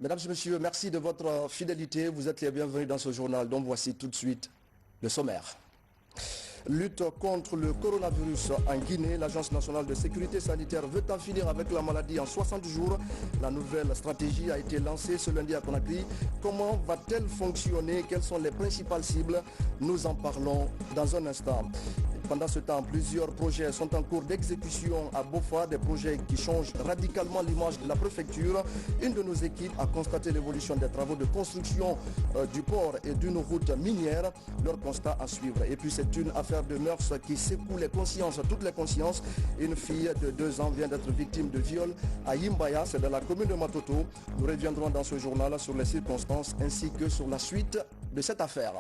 Mesdames et messieurs, merci de votre fidélité. Vous êtes les bienvenus dans ce journal dont voici tout de suite le sommaire. Lutte contre le coronavirus en Guinée. L'Agence nationale de sécurité sanitaire veut en finir avec la maladie en 60 jours. La nouvelle stratégie a été lancée ce lundi à Conakry. Comment va-t-elle fonctionner? Quelles sont les principales cibles? Nous en parlons dans un instant. Pendant ce temps, plusieurs projets sont en cours d'exécution à Bofa, des projets qui changent radicalement l'image de la préfecture. Une de nos équipes a constaté l'évolution des travaux de construction du port et d'une route minière. Leur constat à suivre. Et puis c'est une affaire de mœurs qui secoue les consciences, toutes les consciences. Une fille de 2 ans vient d'être victime de viol à Yimbaya, c'est dans la commune de Matoto. Nous reviendrons dans ce journal sur les circonstances ainsi que sur la suite de cette affaire.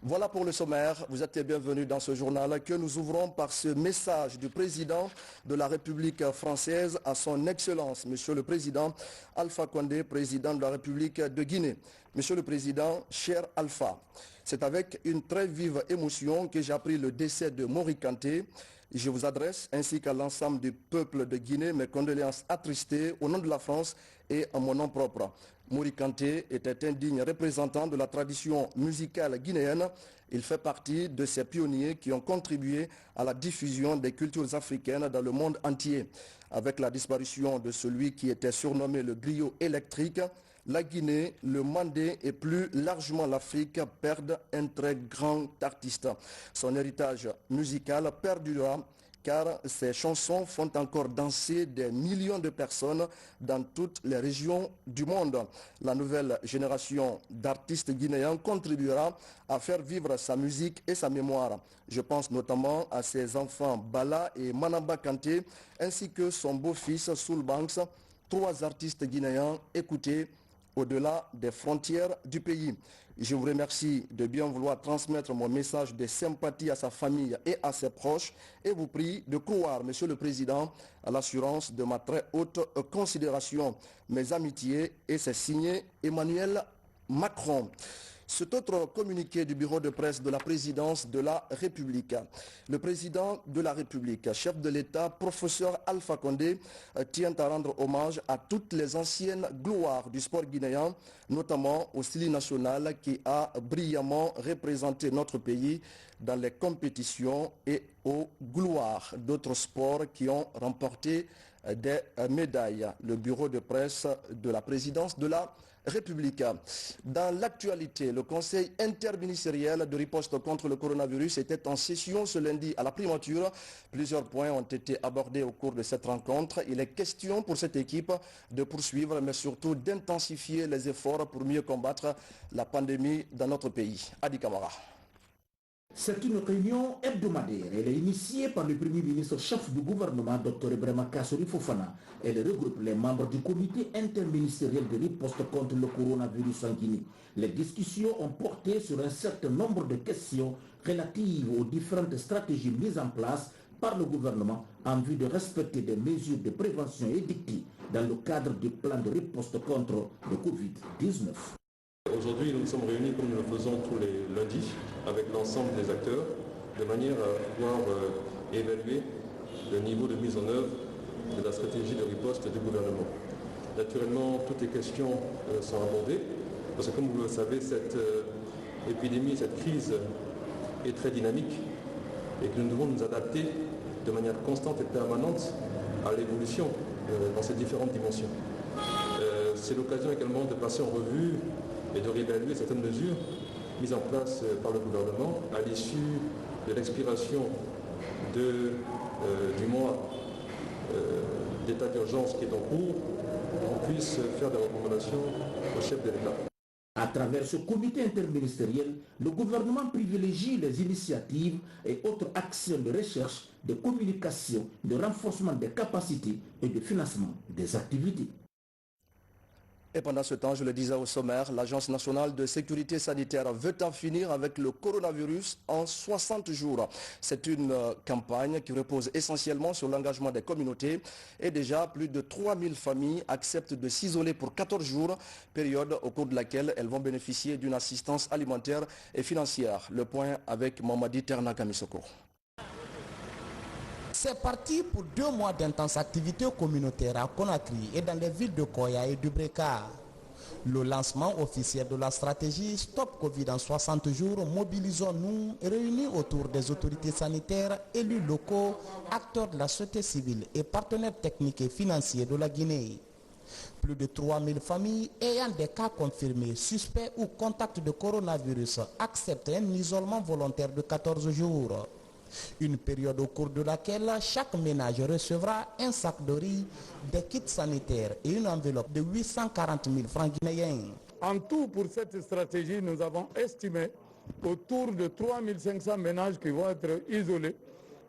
Voilà pour le sommaire. Vous êtes les bienvenus dans ce journal que nous ouvrons par ce message du président de la République française à son Excellence, Monsieur le Président Alpha Condé, président de la République de Guinée. Monsieur le Président, cher Alpha, c'est avec une très vive émotion que j'ai appris le décès de Mori Kanté. Je vous adresse, ainsi qu'à l'ensemble du peuple de Guinée, mes condoléances attristées au nom de la France et en mon nom propre. Mori Kanté était un digne représentant de la tradition musicale guinéenne. Il fait partie de ces pionniers qui ont contribué à la diffusion des cultures africaines dans le monde entier. Avec la disparition de celui qui était surnommé le griot électrique, la Guinée, le Mandé et plus largement l'Afrique perdent un très grand artiste. Son héritage musical perdurera car ces chansons font encore danser des millions de personnes dans toutes les régions du monde. La nouvelle génération d'artistes guinéens contribuera à faire vivre sa musique et sa mémoire. Je pense notamment à ses enfants Bala et Manamba Kanté, ainsi que son beau-fils Soul Banks, 3 artistes guinéens écoutés au-delà des frontières du pays. Je vous remercie de bien vouloir transmettre mon message de sympathie à sa famille et à ses proches et vous prie de croire, Monsieur le Président, à l'assurance de ma très haute considération. Mes amitiés, et c'est signé Emmanuel Macron. Cet autre communiqué du bureau de presse de la présidence de la République. Le président de la République, chef de l'État, professeur Alpha Condé, tient à rendre hommage à toutes les anciennes gloires du sport guinéen, notamment au Style national qui a brillamment représenté notre pays dans les compétitions et aux gloires d'autres sports qui ont remporté des médailles. Le bureau de presse de la présidence de la République. Dans l'actualité, le Conseil interministériel de riposte contre le coronavirus était en session ce lundi à la primature. Plusieurs points ont été abordés au cours de cette rencontre. Il est question pour cette équipe de poursuivre, mais surtout d'intensifier les efforts pour mieux combattre la pandémie dans notre pays. Adi Kamara. C'est une réunion hebdomadaire. Elle est initiée par le Premier ministre chef du gouvernement, Dr Ibrahima Kassori Fofana. Elle regroupe les membres du comité interministériel de riposte contre le coronavirus en Guinée. Les discussions ont porté sur un certain nombre de questions relatives aux différentes stratégies mises en place par le gouvernement en vue de respecter des mesures de prévention édictées dans le cadre du plan de riposte contre le Covid-19. Aujourd'hui, nous nous sommes réunis comme nous le faisons tous les lundis avec l'ensemble des acteurs de manière à pouvoir évaluer le niveau de mise en œuvre de la stratégie de riposte du gouvernement. Naturellement, toutes les questions sont abordées parce que comme vous le savez, cette épidémie, cette crise est très dynamique et que nous devons nous adapter de manière constante et permanente à l'évolution dans ces différentes dimensions. C'est l'occasion également de passer en revue et de réévaluer certaines mesures mises en place par le gouvernement à l'issue de l'expiration du mois d'état d'urgence qui est en cours, on puisse faire des recommandations au chef de l'État. À travers ce comité interministériel, le gouvernement privilégie les initiatives et autres actions de recherche, de communication, de renforcement des capacités et de financement des activités. Et pendant ce temps, je le disais au sommaire, l'Agence nationale de sécurité sanitaire veut en finir avec le coronavirus en 60 jours. C'est une campagne qui repose essentiellement sur l'engagement des communautés et déjà plus de 3000 familles acceptent de s'isoler pour 14 jours, période au cours de laquelle elles vont bénéficier d'une assistance alimentaire et financière. Le point avec Mamadi Terna Kamisoko. C'est parti pour 2 mois d'intenses activités communautaires à Conakry et dans les villes de Koya et de Breka. Le lancement officiel de la stratégie Stop Covid en 60 jours, mobilisons-nous, réunis autour des autorités sanitaires, élus locaux, acteurs de la société civile et partenaires techniques et financiers de la Guinée. Plus de 3000 familles ayant des cas confirmés, suspects ou contacts de coronavirus acceptent un isolement volontaire de 14 jours. Une période au cours de laquelle chaque ménage recevra un sac de riz, des kits sanitaires et une enveloppe de 840 000 francs guinéens. En tout, pour cette stratégie, nous avons estimé autour de 3500 ménages qui vont être isolés,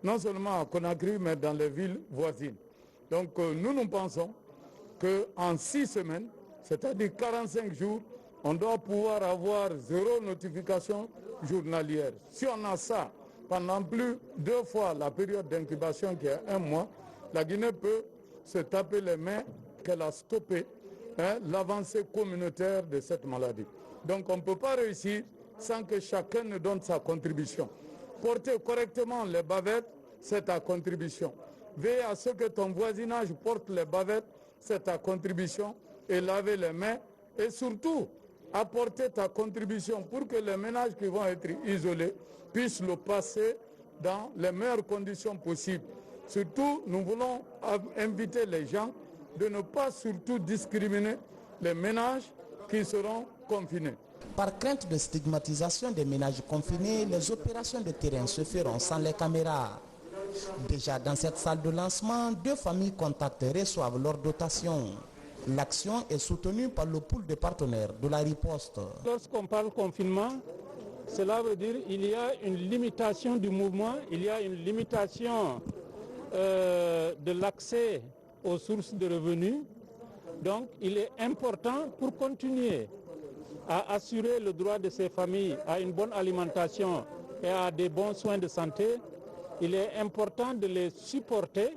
non seulement à Conakry, mais dans les villes voisines. Donc nous pensons qu'en 6 semaines, c'est-à-dire 45 jours, on doit pouvoir avoir 0 notification journalière. Si on a ça, pendant plus 2 fois la période d'incubation qui est 1 mois, la Guinée peut se taper les mains qu'elle a stoppé l'avancée communautaire de cette maladie. Donc on ne peut pas réussir sans que chacun ne donne sa contribution. Porter correctement les bavettes, c'est ta contribution. Veiller à ce que ton voisinage porte les bavettes, c'est ta contribution. Et laver les mains et surtout apporter ta contribution pour que les ménages qui vont être isolés puissent le passer dans les meilleures conditions possibles. Surtout, nous voulons inviter les gens de ne pas surtout discriminer les ménages qui seront confinés. Par crainte de stigmatisation des ménages confinés, les opérations de terrain se feront sans les caméras. Déjà dans cette salle de lancement, 2 familles contactées reçoivent leur dotation. L'action est soutenue par le pool de partenaires de la riposte. Lorsqu'on parle confinement, cela veut dire qu'il y a une limitation du mouvement, il y a une limitation de l'accès aux sources de revenus. Donc il est important pour continuer à assurer le droit de ces familles à une bonne alimentation et à des bons soins de santé. Il est important de les supporter.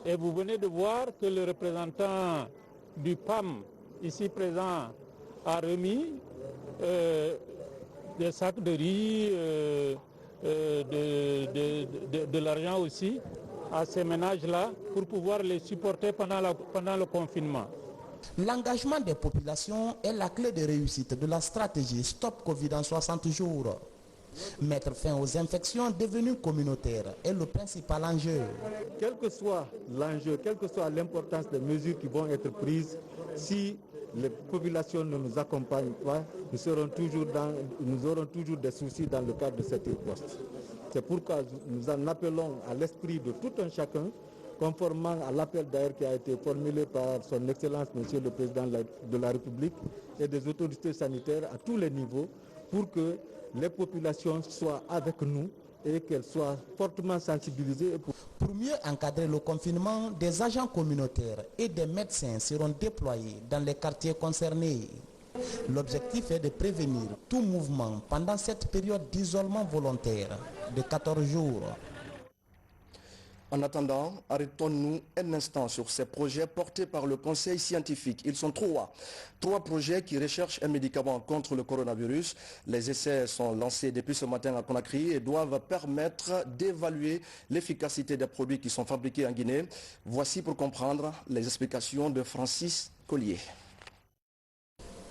Et vous venez de voir que le représentant du PAM, ici présent, a remis des sacs de riz, de l'argent aussi à ces ménages-là pour pouvoir les supporter pendant le confinement. L'engagement des populations est la clé de réussite de la stratégie Stop Covid en 60 jours. Mettre fin aux infections devenues communautaires est le principal enjeu. Quel que soit l'enjeu, quelle que soit l'importance des mesures qui vont être prises, si les populations ne nous accompagnent pas, nous aurons toujours des soucis dans le cadre de cette riposte. C'est pourquoi nous en appelons à l'esprit de tout un chacun, conformément à l'appel d'ailleurs qui a été formulé par son Excellence, Monsieur le Président de la République et des autorités sanitaires à tous les niveaux, pour que les populations soient avec nous et qu'elles soient fortement sensibilisées. Pour mieux encadrer le confinement, des agents communautaires et des médecins seront déployés dans les quartiers concernés. L'objectif est de prévenir tout mouvement pendant cette période d'isolement volontaire de 14 jours. En attendant, arrêtons-nous un instant sur ces projets portés par le Conseil scientifique. Ils sont 3 projets qui recherchent un médicament contre le coronavirus. Les essais sont lancés depuis ce matin à Conakry et doivent permettre d'évaluer l'efficacité des produits qui sont fabriqués en Guinée. Voici pour comprendre les explications de Francis Collier.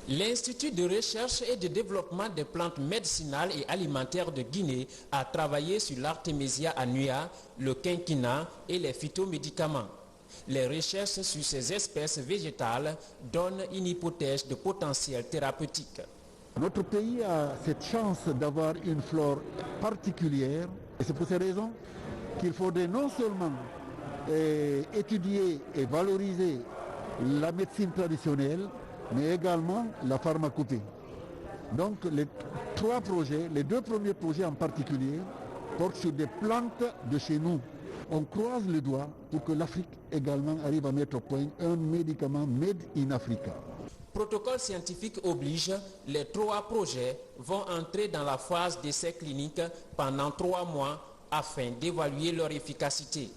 L'Institut de recherche et de développement des plantes médicinales et alimentaires de Guinée a travaillé sur l'artémisia annua, le quinquina et les phytomédicaments. Les recherches sur ces espèces végétales donnent une hypothèse de potentiel thérapeutique. Notre pays a cette chance d'avoir une flore particulière et c'est pour ces raisons qu'il faudrait non seulement étudier et valoriser la médecine traditionnelle, mais également la pharmacopée. Donc les 2 premiers projets en particulier, portent sur des plantes de chez nous. On croise les doigts pour que l'Afrique également arrive à mettre au point un médicament made in Africa. Protocole scientifique oblige, les 3 projets vont entrer dans la phase d'essai clinique pendant 3 mois afin d'évaluer leur efficacité.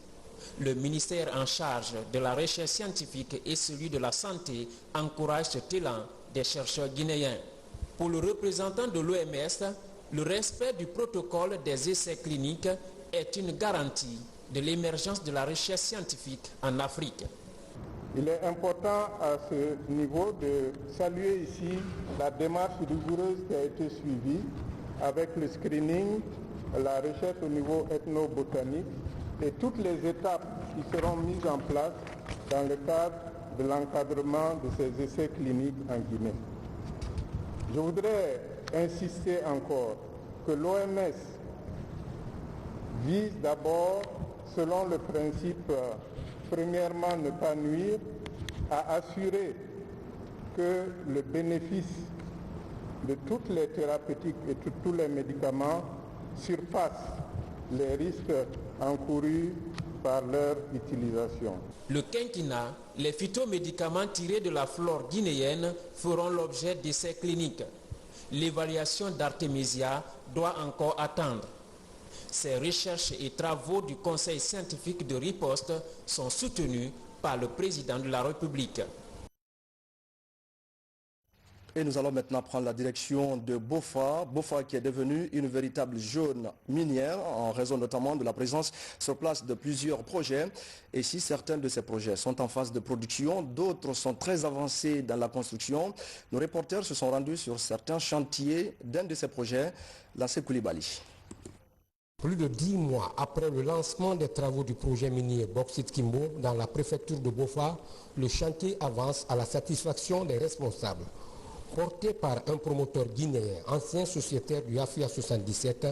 Le ministère en charge de la recherche scientifique et celui de la santé encourage cet élan des chercheurs guinéens. Pour le représentant de l'OMS, le respect du protocole des essais cliniques est une garantie de l'émergence de la recherche scientifique en Afrique. Il est important à ce niveau de saluer ici la démarche rigoureuse qui a été suivie avec le screening, la recherche au niveau ethnobotanique et toutes les étapes qui seront mises en place dans le cadre de l'encadrement de ces essais cliniques en Guinée. Je voudrais insister encore que l'OMS vise d'abord, selon le principe premièrement ne pas nuire, à assurer que le bénéfice de toutes les thérapeutiques et de tous les médicaments surpasse les risques encourus par leur utilisation. Le quinquennat, les phytomédicaments tirés de la flore guinéenne feront l'objet d'essais cliniques. L'évaluation d'Artemisia doit encore attendre. Ces recherches et travaux du Conseil scientifique de riposte sont soutenus par le président de la République. Et nous allons maintenant prendre la direction de Bofa. Bofa qui est devenue une véritable zone minière en raison notamment de la présence sur place de plusieurs projets. Et si certains de ces projets sont en phase de production, d'autres sont très avancés dans la construction. Nos reporters se sont rendus sur certains chantiers d'un de ces projets, Lassé Koulibaly. Plus de 10 mois après le lancement des travaux du projet minier Bauxite Kimbo dans la préfecture de Bofa, le chantier avance à la satisfaction des responsables. Porté par un promoteur guinéen, ancien sociétaire du AFIA 77,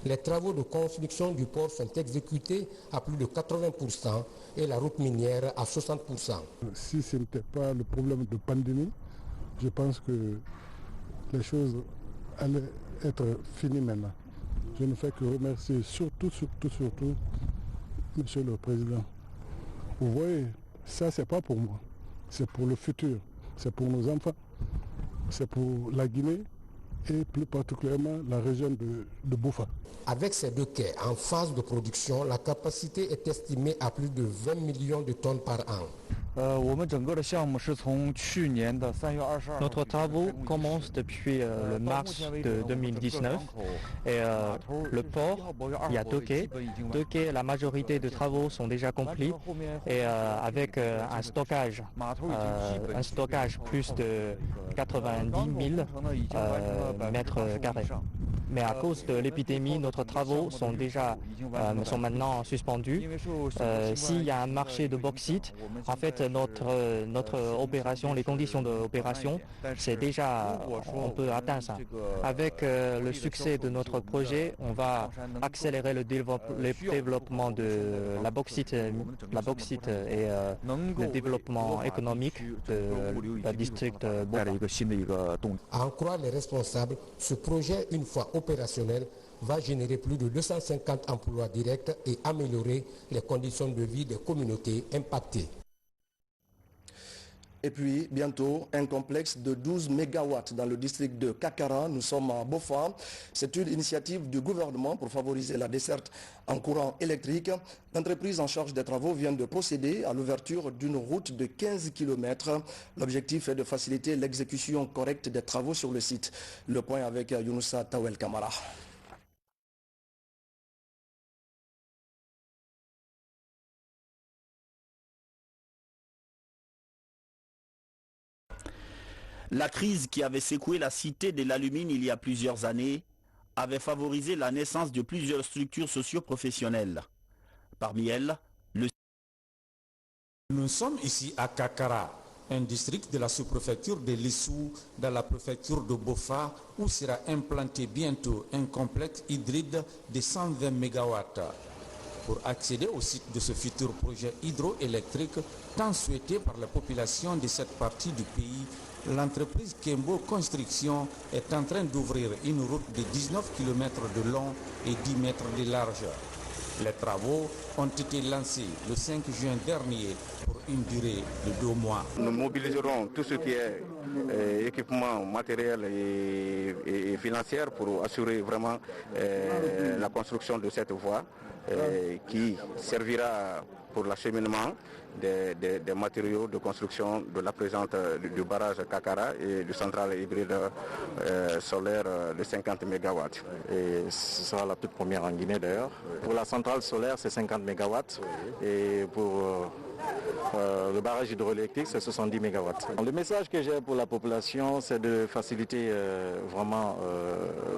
les travaux de construction du port sont exécutés à plus de 80% et la route minière à 60%. Si ce n'était pas le problème de pandémie, je pense que les choses allaient être finies maintenant. Je ne fais que remercier surtout, Monsieur le Président. Vous voyez, ça c'est pas pour moi, c'est pour le futur, c'est pour nos enfants. C'est pour la Guinée et plus particulièrement la région de Bofa. Avec ces deux quais en phase de production, la capacité est estimée à plus de 20 millions de tonnes par an. Notre travaux commence depuis le mars de 2019 et le port, il y a deux quais, la majorité de travaux sont déjà complis et avec un stockage plus de 90 000 mètres carrés. Mais à cause de l'épidémie, nos travaux sont maintenant suspendus. S'il y a un marché de bauxite, en fait notre opération, les conditions d'opération, on peut atteindre ça. Avec le succès de notre projet, on va accélérer le développement de la bauxite et le développement économique du district Bofa. À en croire les responsables, ce projet, une fois opérationnel, va générer plus de 250 emplois directs et améliorer les conditions de vie des communautés impactées. Et puis, bientôt, un complexe de 12 MW dans le district de Kakara. Nous sommes à Bofa. C'est une initiative du gouvernement pour favoriser la desserte en courant électrique. L'entreprise en charge des travaux vient de procéder à l'ouverture d'une route de 15 km. L'objectif est de faciliter l'exécution correcte des travaux sur le site. Le point avec Younoussa Tawel Kamara. La crise qui avait secoué la cité de l'alumine il y a plusieurs années avait favorisé la naissance de plusieurs structures socio-professionnelles. Parmi elles, Nous sommes ici à Kakara, un district de la sous-préfecture de Lissou, dans la préfecture de Bofa, où sera implanté bientôt un complexe hybride de 120 MW. Pour accéder au site de ce futur projet hydroélectrique, tant souhaité par la population de cette partie du pays, l'entreprise Kembo Construction est en train d'ouvrir une route de 19 km de long et 10 mètres de largeur. Les travaux ont été lancés le 5 juin dernier pour une durée de 2 mois. Nous mobiliserons tout ce qui est équipement matériel et financier pour assurer vraiment la construction de cette voie. qui servira pour l'acheminement des matériaux de construction de la présente du barrage Kakara et du centrale hybride solaire de 50 MW. Et ce sera la toute première en Guinée d'ailleurs. Pour la centrale solaire, c'est 50 MW et pour le barrage hydroélectrique, c'est 70 MW. Le message que j'ai pour la population, c'est de faciliter vraiment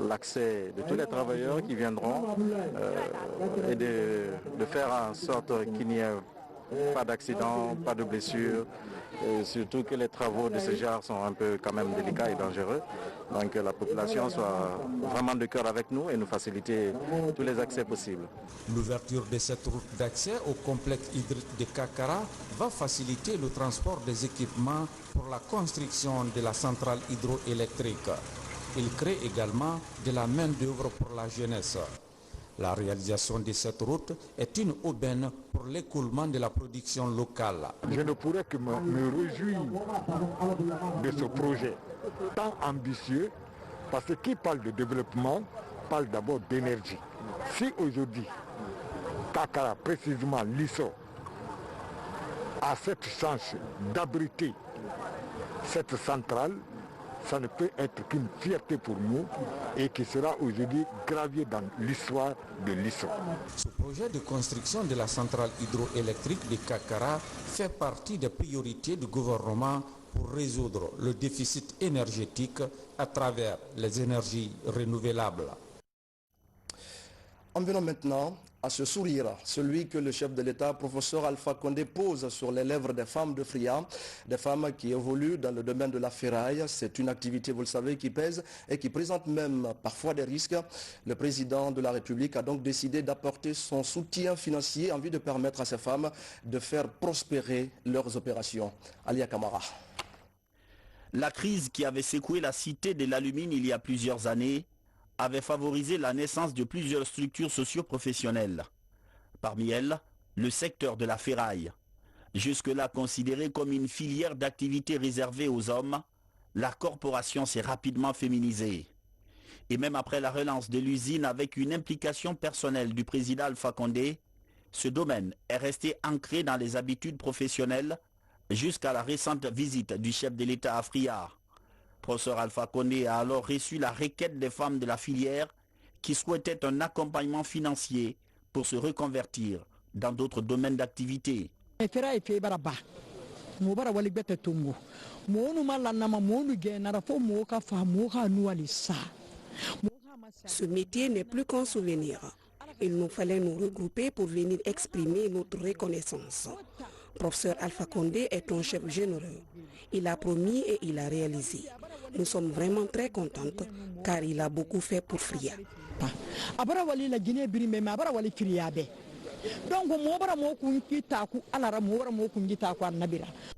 l'accès de tous les travailleurs qui viendront et de faire en sorte qu'il n'y ait pas d'accident, pas de blessures, et surtout que les travaux de ce genre sont un peu quand même délicats et dangereux. Donc que la population soit vraiment de cœur avec nous et nous faciliter tous les accès possibles. L'ouverture de cette route d'accès au complexe hydrique de Kakara va faciliter le transport des équipements pour la construction de la centrale hydroélectrique. Il crée également de la main-d'œuvre pour la jeunesse. La réalisation de cette route est une aubaine pour l'écoulement de la production locale. Je ne pourrais que me réjouir de ce projet tant ambitieux, parce que qui parle de développement parle d'abord d'énergie. Si aujourd'hui, Kakara, précisément l'ISO, a cette chance d'abriter cette centrale, ça ne peut être qu'une fierté pour nous et qui sera aujourd'hui gravé dans l'histoire de l'ISO. Ce projet de construction de la centrale hydroélectrique de Kakara fait partie des priorités du gouvernement pour résoudre le déficit énergétique à travers les énergies renouvelables. En venons maintenant à ce sourire, celui que le chef de l'État, professeur Alpha Condé, pose sur les lèvres des femmes de Fria, des femmes qui évoluent dans le domaine de la ferraille. C'est une activité, vous le savez, qui pèse et qui présente même parfois des risques. Le président de la République a donc décidé d'apporter son soutien financier en vue de permettre à ces femmes de faire prospérer leurs opérations. Alia Kamara. La crise qui avait secoué la cité de l'alumine il y a plusieurs années avait favorisé la naissance de plusieurs structures socio-professionnelles. Parmi elles, le secteur de la ferraille. Jusque-là considéré comme une filière d'activité réservée aux hommes, la corporation s'est rapidement féminisée. Et même après la relance de l'usine avec une implication personnelle du président Alpha Condé, ce domaine est resté ancré dans les habitudes professionnelles jusqu'à la récente visite du chef de l'État à Fria. Professeur Alpha Condé a alors reçu la requête des femmes de la filière qui souhaitaient un accompagnement financier pour se reconvertir dans d'autres domaines d'activité. Ce métier n'est plus qu'un souvenir. Il nous fallait nous regrouper pour venir exprimer notre reconnaissance. Professeur Alpha Condé est un chef généreux. Il a promis et il a réalisé. Nous sommes vraiment très contentes car il a beaucoup fait pour Fria.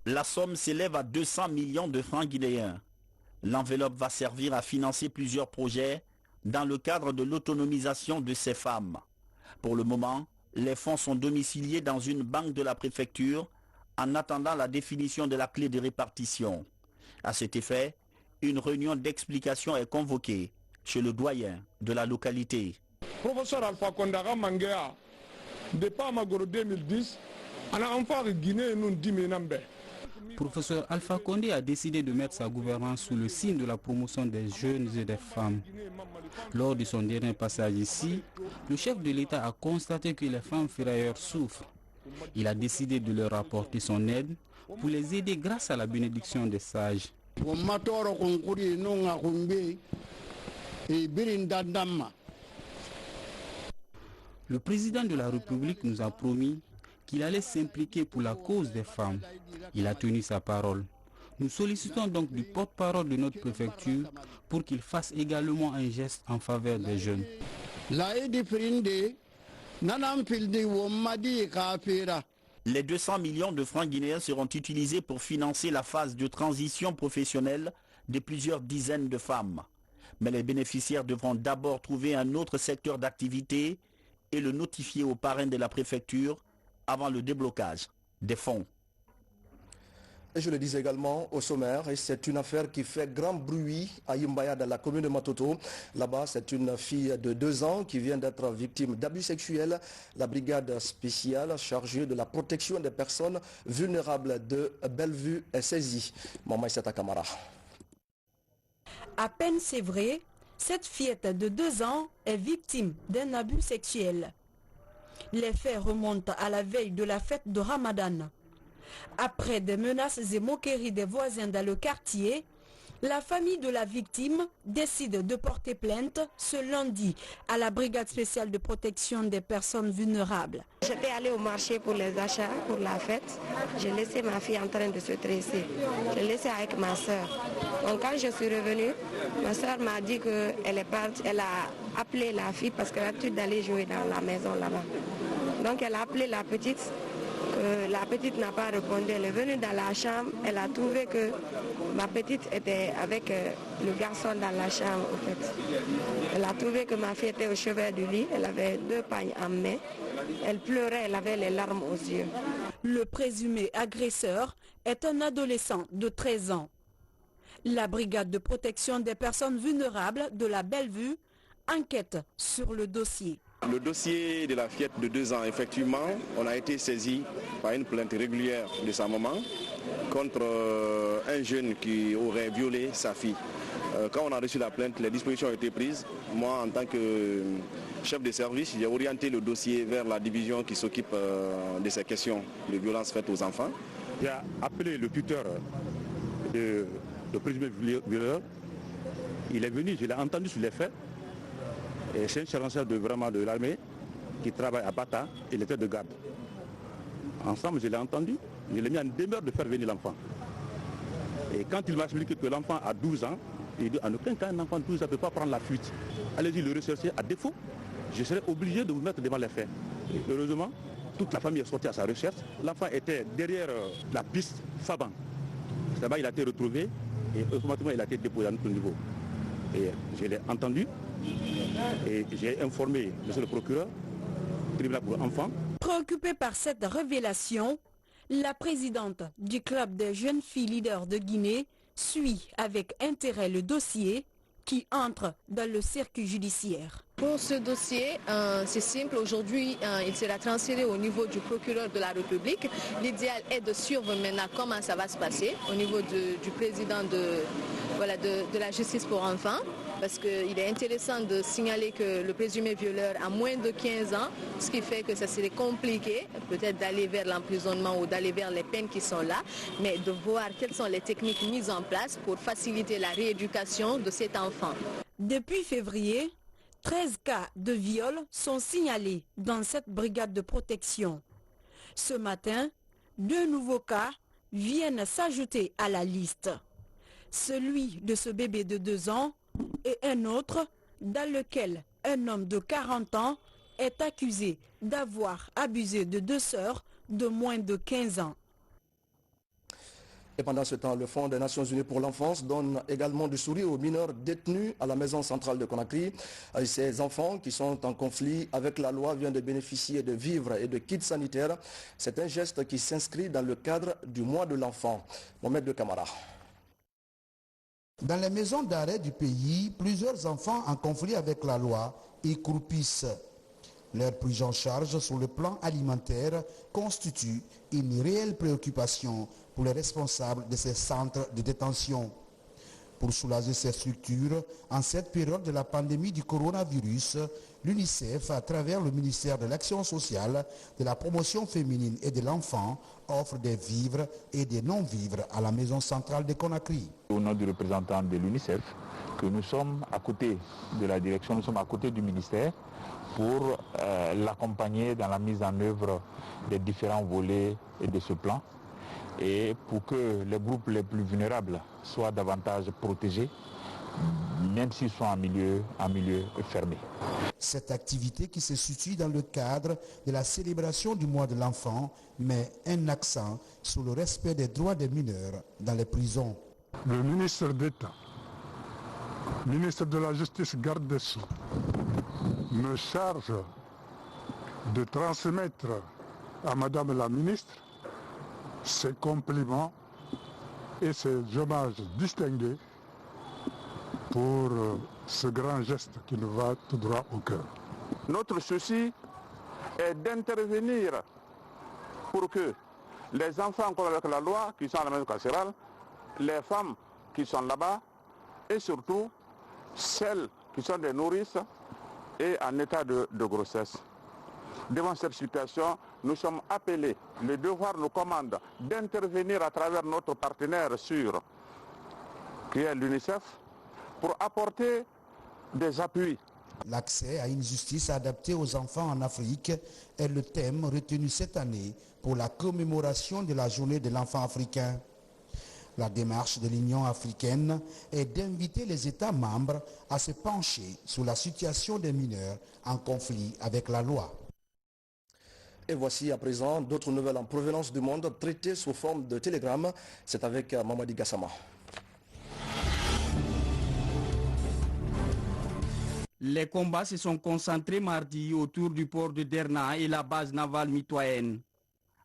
La somme s'élève à 200 millions de francs guinéens. L'enveloppe va servir à financer plusieurs projets dans le cadre de l'autonomisation de ces femmes. Pour le moment, les fonds sont domiciliés dans une banque de la préfecture en attendant la définition de la clé de répartition. À cet effet, une réunion d'explication est convoquée chez le doyen de la localité. Professeur Alpha Kondaga Mangea, depuis Magoro 2010, on a enfin Guinée nous dit menambe. Professeur Alpha Condé a décidé de mettre sa gouvernance sous le signe de la promotion des jeunes et des femmes. Lors de son dernier passage ici, le chef de l'État a constaté que les femmes ferrailleurs souffrent. Il a décidé de leur apporter son aide pour les aider grâce à la bénédiction des sages. Le président de la République nous a promis qu'il allait s'impliquer pour la cause des femmes. Il a tenu sa parole. Nous sollicitons donc du porte-parole de notre préfecture pour qu'il fasse également un geste en faveur des jeunes. Les 200 millions de francs guinéens seront utilisés pour financer la phase de transition professionnelle de plusieurs dizaines de femmes. Mais les bénéficiaires devront d'abord trouver un autre secteur d'activité et le notifier aux parrains de la préfecture avant le déblocage des fonds. Et je le disais également au sommaire, et c'est une affaire qui fait grand bruit à Yimbaya dans la commune de Matoto. Là-bas, c'est une fille de 2 ans qui vient d'être victime d'abus sexuels. La brigade spéciale chargée de la protection des personnes vulnérables de Bellevue est saisie. Maman Issata Kamara. À peine c'est vrai, cette fillette de 2 ans est victime d'un abus sexuel. Les faits remontent à la veille de la fête de Ramadan. Après des menaces et moqueries des voisins dans le quartier, la famille de la victime décide de porter plainte ce lundi à la brigade spéciale de protection des personnes vulnérables. J'étais allée au marché pour les achats, pour la fête. J'ai laissé ma fille en train de se tresser. J'ai laissé avec ma soeur. Donc quand je suis revenue, ma soeur m'a dit qu'elle est partie, elle a appelé la fille parce qu'elle a l'habitude d'aller jouer dans la maison là-bas. Donc elle a appelé la petite. La petite n'a pas répondu. Elle est venue dans la chambre. Elle a trouvé que ma petite était avec le garçon dans la chambre. En fait. Elle a trouvé que ma fille était au chevet du lit. Elle avait 2 pagnes en main. Elle pleurait. Elle avait les larmes aux yeux. Le présumé agresseur est un adolescent de 13 ans. La brigade de protection des personnes vulnérables de la Bellevue enquête sur le dossier. Le dossier de la fillette de 2 ans, effectivement, on a été saisi par une plainte régulière de sa maman contre un jeune qui aurait violé sa fille. Quand on a reçu la plainte, les dispositions ont été prises. Moi, en tant que chef de service, j'ai orienté le dossier vers la division qui s'occupe de ces questions de violences faites aux enfants. J'ai appelé le tuteur de présumé violeur. Il est venu, je l'ai entendu sur les faits. C'est un chef de l'armée qui travaille à Bata et il était de garde. Ensemble, je l'ai entendu, je l'ai mis en demeure de faire venir l'enfant. Et quand il m'a expliqué que l'enfant a 12 ans, il dit en aucun cas un enfant de 12 ans ne peut pas prendre la fuite. Allez-y le rechercher, à défaut, je serai obligé de vous mettre devant les faits. Et heureusement, toute la famille est sortie à sa recherche. L'enfant était derrière la piste Faban. Là-bas, il a été retrouvé et automatiquement il a été déposé à notre niveau. Et je l'ai entendu. Et j'ai informé monsieur le procureur, tribunal pour enfants. Préoccupée par cette révélation, la présidente du club des jeunes filles leaders de Guinée suit avec intérêt le dossier qui entre dans le circuit judiciaire. Pour ce dossier, c'est simple. Aujourd'hui, il sera transféré au niveau du procureur de la République. L'idéal est de suivre maintenant comment ça va se passer au niveau du président de la justice pour enfants. Parce qu'il est intéressant de signaler que le présumé violeur a moins de 15 ans, ce qui fait que ça serait compliqué peut-être d'aller vers l'emprisonnement ou d'aller vers les peines qui sont là, mais de voir quelles sont les techniques mises en place pour faciliter la rééducation de cet enfant. Depuis février, 13 cas de viol sont signalés dans cette brigade de protection. Ce matin, 2 nouveaux cas viennent s'ajouter à la liste. Celui de ce bébé de 2 ans et un autre dans lequel un homme de 40 ans est accusé d'avoir abusé de 2 sœurs de moins de 15 ans. Et pendant ce temps, le Fonds des Nations Unies pour l'enfance donne également du sourire aux mineurs détenus à la maison centrale de Conakry. Ces enfants qui sont en conflit avec la loi viennent de bénéficier de vivres et de kits sanitaires. C'est un geste qui s'inscrit dans le cadre du mois de l'enfant. Mohamed de Camara. Dans les maisons d'arrêt du pays, plusieurs enfants en conflit avec la loi y croupissent. Leur prise en charge sur le plan alimentaire constitue une réelle préoccupation pour les responsables de ces centres de détention. Pour soulager ces structures, en cette période de la pandémie du coronavirus, l'UNICEF, à travers le ministère de l'Action sociale, de la promotion féminine et de l'enfant, offre des vivres et des non-vivres à la maison centrale de Conakry. Au nom du représentant de l'UNICEF, que nous sommes à côté de la direction, nous sommes à côté du ministère pour l'accompagner dans la mise en œuvre des différents volets de ce plan et pour que les groupes les plus vulnérables soient davantage protégés, même s'ils sont en milieu fermé. Cette activité qui se situe dans le cadre de la célébration du mois de l'enfant met un accent sur le respect des droits des mineurs dans les prisons. Le ministre d'État, ministre de la Justice, garde des Sceaux, me charge de transmettre à Madame la ministre ses compliments et ces hommages distingués pour ce grand geste qui nous va tout droit au cœur. Notre souci est d'intervenir pour que les enfants comme avec la loi qui sont à la maison carcérale, les femmes qui sont là-bas et surtout celles qui sont des nourrices et en état de grossesse. Devant cette situation, nous sommes appelés, le devoir nous commande d'intervenir à travers notre partenaire sûr, qui est l'UNICEF, pour apporter des appuis. L'accès à une justice adaptée aux enfants en Afrique est le thème retenu cette année pour la commémoration de la journée de l'enfant africain. La démarche de l'Union africaine est d'inviter les États membres à se pencher sur la situation des mineurs en conflit avec la loi. Et voici à présent d'autres nouvelles en provenance du monde traitées sous forme de télégramme. C'est avec Mamadi Gassama. Les combats se sont concentrés mardi autour du port de Derna et la base navale mitoyenne.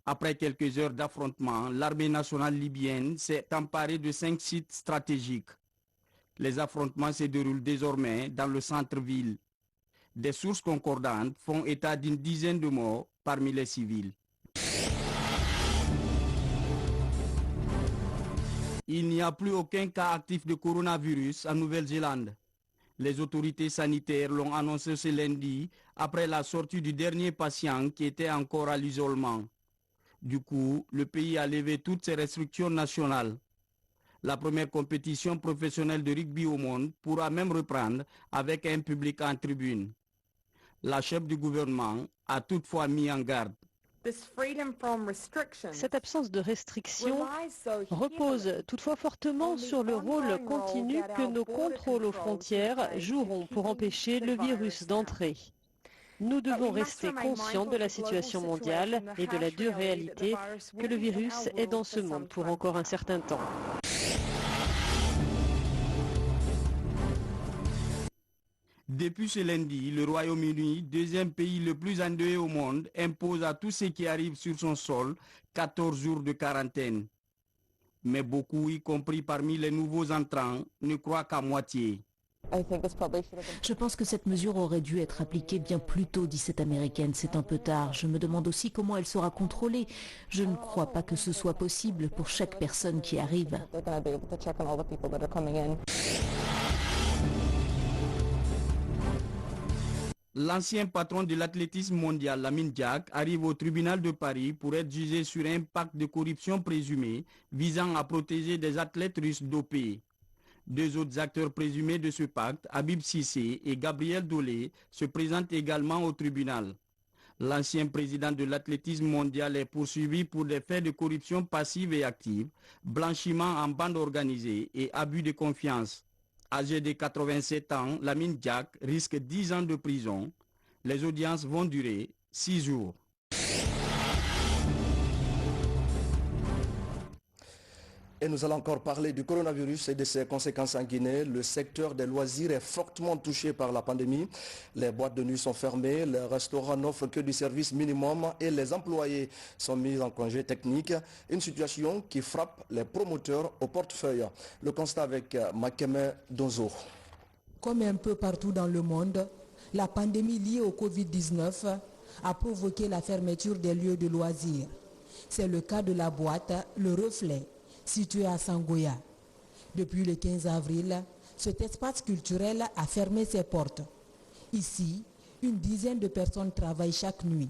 Après quelques heures d'affrontement, l'armée nationale libyenne s'est emparée de 5 sites stratégiques. Les affrontements se déroulent désormais dans le centre-ville. Des sources concordantes font état d'une dizaine de morts parmi les civils. Il n'y a plus aucun cas actif de coronavirus en Nouvelle-Zélande. Les autorités sanitaires l'ont annoncé ce lundi après la sortie du dernier patient qui était encore à l'isolement. Du coup, le pays a levé toutes ses restrictions nationales. La première compétition professionnelle de rugby au monde pourra même reprendre avec un public en tribune. La chef du gouvernement a toutefois mis en garde. Cette absence de restrictions repose toutefois fortement sur le rôle continu que nos contrôles aux frontières joueront pour empêcher le virus d'entrer. Nous devons rester conscients de la situation mondiale et de la dure réalité que le virus est dans ce monde pour encore un certain temps. Depuis ce lundi, le Royaume-Uni, deuxième pays le plus endeuillé au monde, impose à tous ceux qui arrivent sur son sol 14 jours de quarantaine. Mais beaucoup, y compris parmi les nouveaux entrants, ne croient qu'à moitié. Je pense que cette mesure aurait dû être appliquée bien plus tôt, dit cette américaine. C'est un peu tard. Je me demande aussi comment elle sera contrôlée. Je ne crois pas que ce soit possible pour chaque personne qui arrive. L'ancien patron de l'athlétisme mondial, Lamine Diack, arrive au tribunal de Paris pour être jugé sur un pacte de corruption présumé visant à protéger des athlètes russes dopés. Deux autres acteurs présumés de ce pacte, Habib Cissé et Gabriel Dolé, se présentent également au tribunal. L'ancien président de l'athlétisme mondial est poursuivi pour des faits de corruption passive et active, blanchiment en bande organisée et abus de confiance. Âgé de 87 ans, Lamine Diack risque 10 ans de prison. Les audiences vont durer 6 jours. Et nous allons encore parler du coronavirus et de ses conséquences en Guinée. Le secteur des loisirs est fortement touché par la pandémie. Les boîtes de nuit sont fermées, les restaurants n'offrent que du service minimum et les employés sont mis en congé technique. Une situation qui frappe les promoteurs au portefeuille. Le constat avec Makeme Donzo. Comme un peu partout dans le monde, la pandémie liée au Covid-19 a provoqué la fermeture des lieux de loisirs. C'est le cas de la boîte Le Reflet, situé à Sangoya. Depuis le 15 avril, cet espace culturel a fermé ses portes. Ici, une dizaine de personnes travaillent chaque nuit.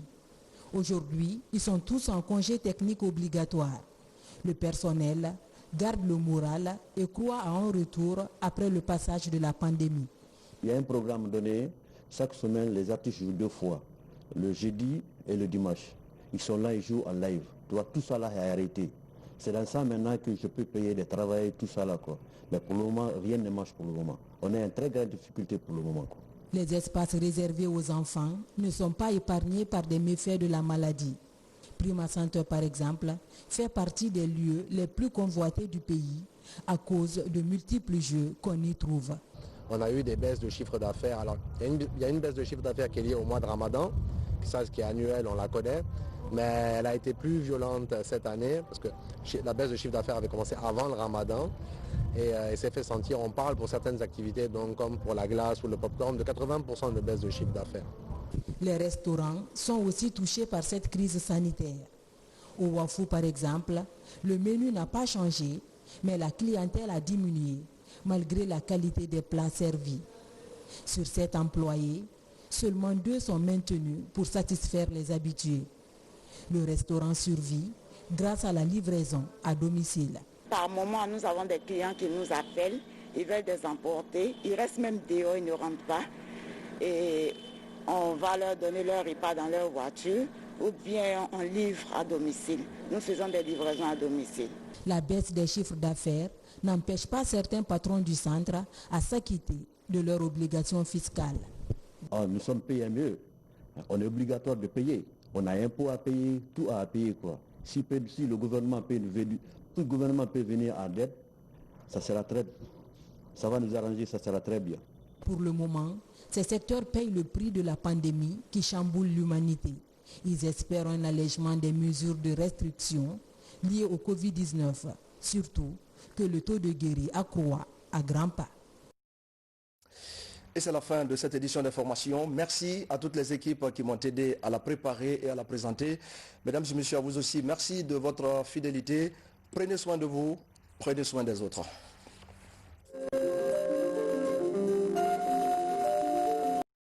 Aujourd'hui, ils sont tous en congé technique obligatoire. Le personnel garde le moral et croit à un retour après le passage de la pandémie. Il y a un programme donné. Chaque semaine, les artistes jouent 2 fois, le jeudi et le dimanche. Ils sont là, ils jouent en live. Tout ça là est arrêté. C'est dans ça maintenant que je peux payer des travailleurs, tout ça là quoi. Mais pour le moment, rien ne marche pour le moment. On est en très grande difficulté pour le moment quoi. Les espaces réservés aux enfants ne sont pas épargnés par des méfaits de la maladie. Prima Center par exemple fait partie des lieux les plus convoités du pays à cause de multiples jeux qu'on y trouve. On a eu des baisses de chiffre d'affaires. Alors il y a une baisse de chiffre d'affaires qui est liée au mois de Ramadan, ça ce qui est annuel, on la connaît. mais elle a été plus violente cette année parce que la baisse de chiffre d'affaires avait commencé avant le ramadan et s'est fait sentir. On parle pour certaines activités, donc comme pour la glace ou le popcorn, de 80% de baisse de chiffre d'affaires. Les restaurants sont aussi touchés par cette crise sanitaire. Au Wafou par exemple, le menu n'a pas changé, mais la clientèle a diminué malgré la qualité des plats servis. Sur 7 employés, seulement 2 sont maintenus pour satisfaire les habitués. Le restaurant survit grâce à la livraison à domicile. Par moment, nous avons des clients qui nous appellent, ils veulent des emporter, ils restent même dehors, ils ne rentrent pas. Et on va leur donner leur repas dans leur voiture ou bien on livre à domicile. Nous faisons des livraisons à domicile. La baisse des chiffres d'affaires n'empêche pas certains patrons du centre à s'acquitter de leurs obligations fiscales. Nous sommes PME, on est obligatoire de payer. On a impôt à payer, tout à payer quoi. Si le gouvernement peut tout le gouvernement peut venir en dette, ça va nous arranger, ça sera très bien. Pour le moment, ces secteurs payent le prix de la pandémie qui chamboule l'humanité. Ils espèrent un allègement des mesures de restriction liées au Covid-19, surtout que le taux de guéris accroît à grands pas. Et c'est la fin de cette édition d'information. Merci à toutes les équipes qui m'ont aidé à la préparer et à la présenter. Mesdames et messieurs, à vous aussi, merci de votre fidélité. Prenez soin de vous, prenez soin des autres.